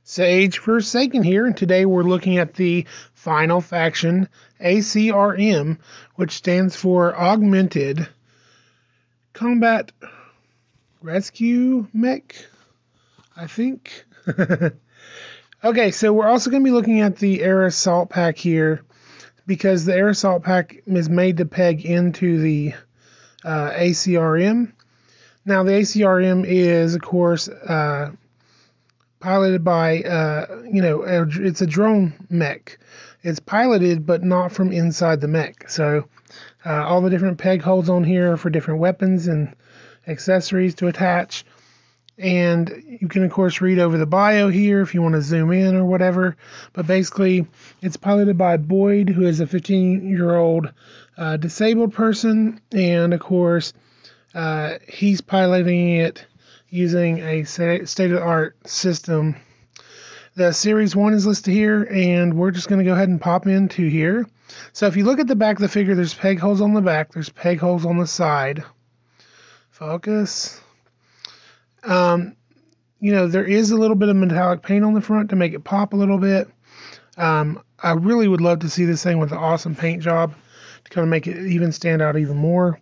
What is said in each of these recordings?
Sage Forsaken here, and today we're looking at the Final Faction ACRM, which stands for Augmented Combat Rescue Mech, I think. Okay, so we're also going to be looking at the Air Assault Pack here, because the Air Assault Pack is made to peg into the ACRM. Now, the ACRM is, of course, piloted by, it's a drone mech. It's piloted, but not from inside the mech. So all the different peg holes on here are for different weapons and accessories to attach. And you can, of course, read over the bio here if you want to zoom in or whatever. But basically, it's piloted by Boyd, who is a 15-year-old disabled person. And, of course, he's piloting it using a state-of-the-art system. The Series 1 is listed here, and we're just going to go ahead and pop into here. So if you look at the back of the figure, there's peg holes on the back, there's peg holes on the side. Focus. There is a little bit of metallic paint on the front to make it pop a little bit. I really would love to see this thing with an awesome paint job to kind of make it even stand out even more.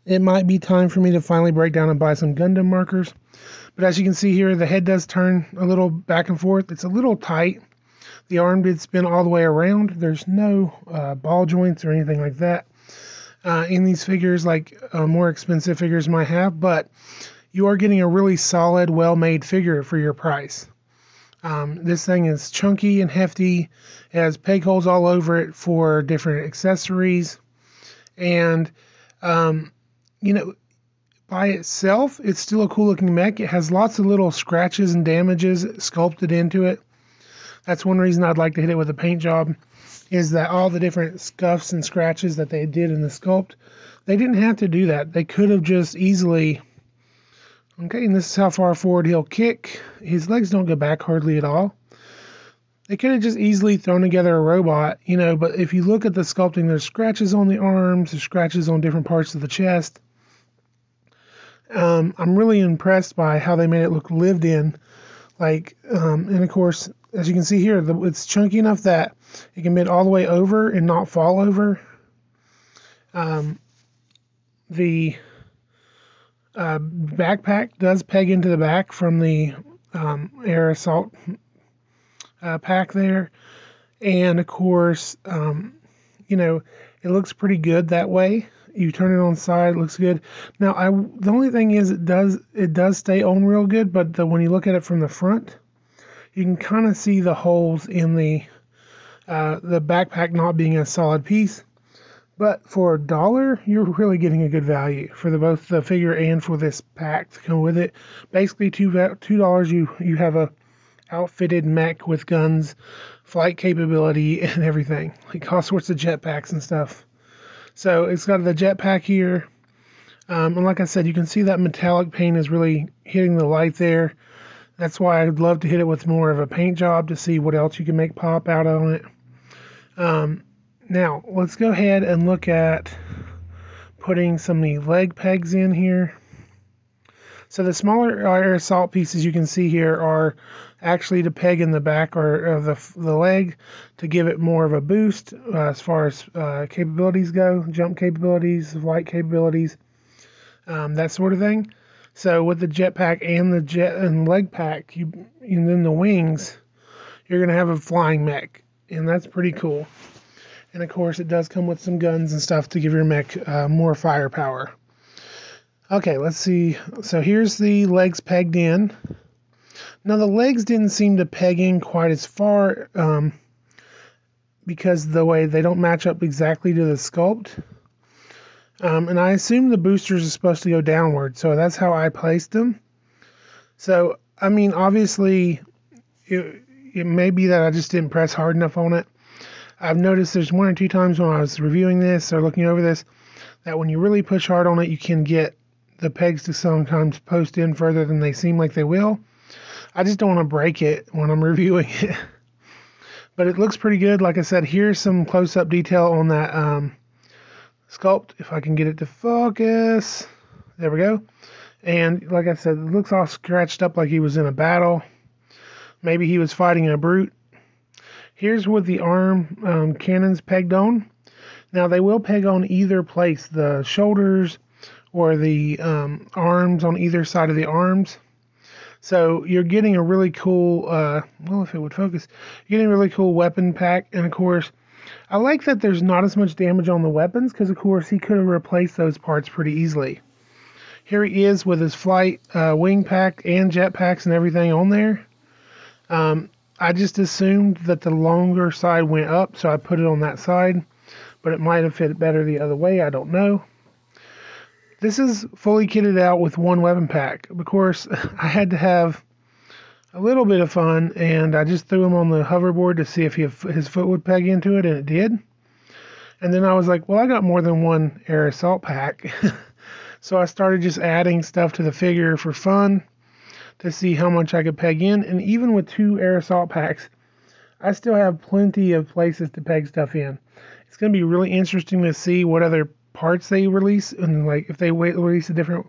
It might be time for me to finally break down and buy some Gundam markers. But as you can see here, the head does turn a little back and forth. It's a little tight. The arm did spin all the way around. There's no ball joints or anything like that in these figures like more expensive figures might have. But you are getting a really solid, well-made figure for your price. This thing is chunky and hefty. It has peg holes all over it for different accessories. And by itself, it's still a cool looking mech. It has lots of little scratches and damages sculpted into it. That's one reason I'd like to hit it with a paint job, is that all the different scuffs and scratches that they did in the sculpt, they didn't have to do that. They could have just easily, okay, and this is how far forward he'll kick. His legs don't go back hardly at all. They could have just easily thrown together a robot, but if you look at the sculpting, there's scratches on the arms, there's scratches on different parts of the chest. I'm really impressed by how they made it look lived in. And of course, as you can see here, it's chunky enough that it can bend all the way over and not fall over. The backpack does peg into the back from the Air Assault pack there. And of course, it looks pretty good that way. You turn it on side, it looks good. Now, the only thing is it does stay on real good, but when you look at it from the front, you can kind of see the holes in the backpack not being a solid piece. But for $1, you're really getting a good value for both the figure and for this pack to come with it. Basically, $2 you have a outfitted mech with guns, flight capability, and everything. Like all sorts of jetpacks and stuff. So it's got the jetpack here. And like I said, you can see that metallic paint is really hitting the light there. That's why I'd love to hit it with more of a paint job to see what else you can make pop out on it. Now, let's go ahead and look at putting some of the leg pegs in here. So the smaller air assault pieces you can see here are actually to peg in the back or the leg to give it more of a boost as far as capabilities go, jump capabilities, flight capabilities, that sort of thing. So with the jetpack and the jet and leg pack, and then the wings, you're going to have a flying mech, and that's pretty cool. And of course, it does come with some guns and stuff to give your mech more firepower. Okay, let's see. So here's the legs pegged in. Now the legs didn't seem to peg in quite as far because the way they don't match up exactly to the sculpt. And I assume the boosters are supposed to go downward, so that's how I placed them. So, I mean, obviously, it may be that I just didn't press hard enough on it. I've noticed there's one or two times when I was reviewing this or looking over this that when you really push hard on it, you can get the pegs to sometimes post in further than they seem like they will. I just don't want to break it when I'm reviewing it. But it looks pretty good. Like I said, here's some close-up detail on that sculpt. If I can get it to focus. There we go. And like I said, it looks all scratched up like he was in a battle. Maybe he was fighting a brute. Here's with the arm cannons pegged on. Now they will peg on either place, the shoulders or the arms on either side of the arms. So you're getting a really cool, well, if it would focus, you're getting a really cool weapon pack. And of course, I like that there's not as much damage on the weapons because, of course, he could have replaced those parts pretty easily. Here he is with his flight wing pack and jet packs and everything on there. I just assumed that the longer side went up, so I put it on that side. But it might have fit better the other way, I don't know. This is fully kitted out with one weapon pack. Of course, I had to have a little bit of fun, and I just threw him on the hoverboard to see if his foot would peg into it, and it did. And then I was like, well, I got more than one air assault pack. So I started just adding stuff to the figure for fun to see how much I could peg in. And even with 2 air assault packs, I still have plenty of places to peg stuff in. It's going to be really interesting to see what other parts they release, and like if they release a different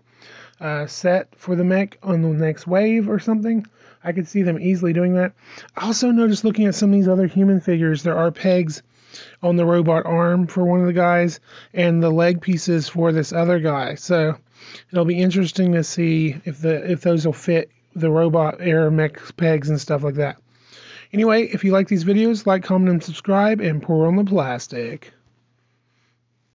set for the mech on the next wave or something. I could see them easily doing that. I also noticed looking at some of these other human figures, there are pegs on the robot arm for one of the guys and the leg pieces for this other guy. So it'll be interesting to see if those will fit the robot air mech pegs and stuff like that. Anyway, if you like these videos, like, comment, and subscribe, and pour on the plastic.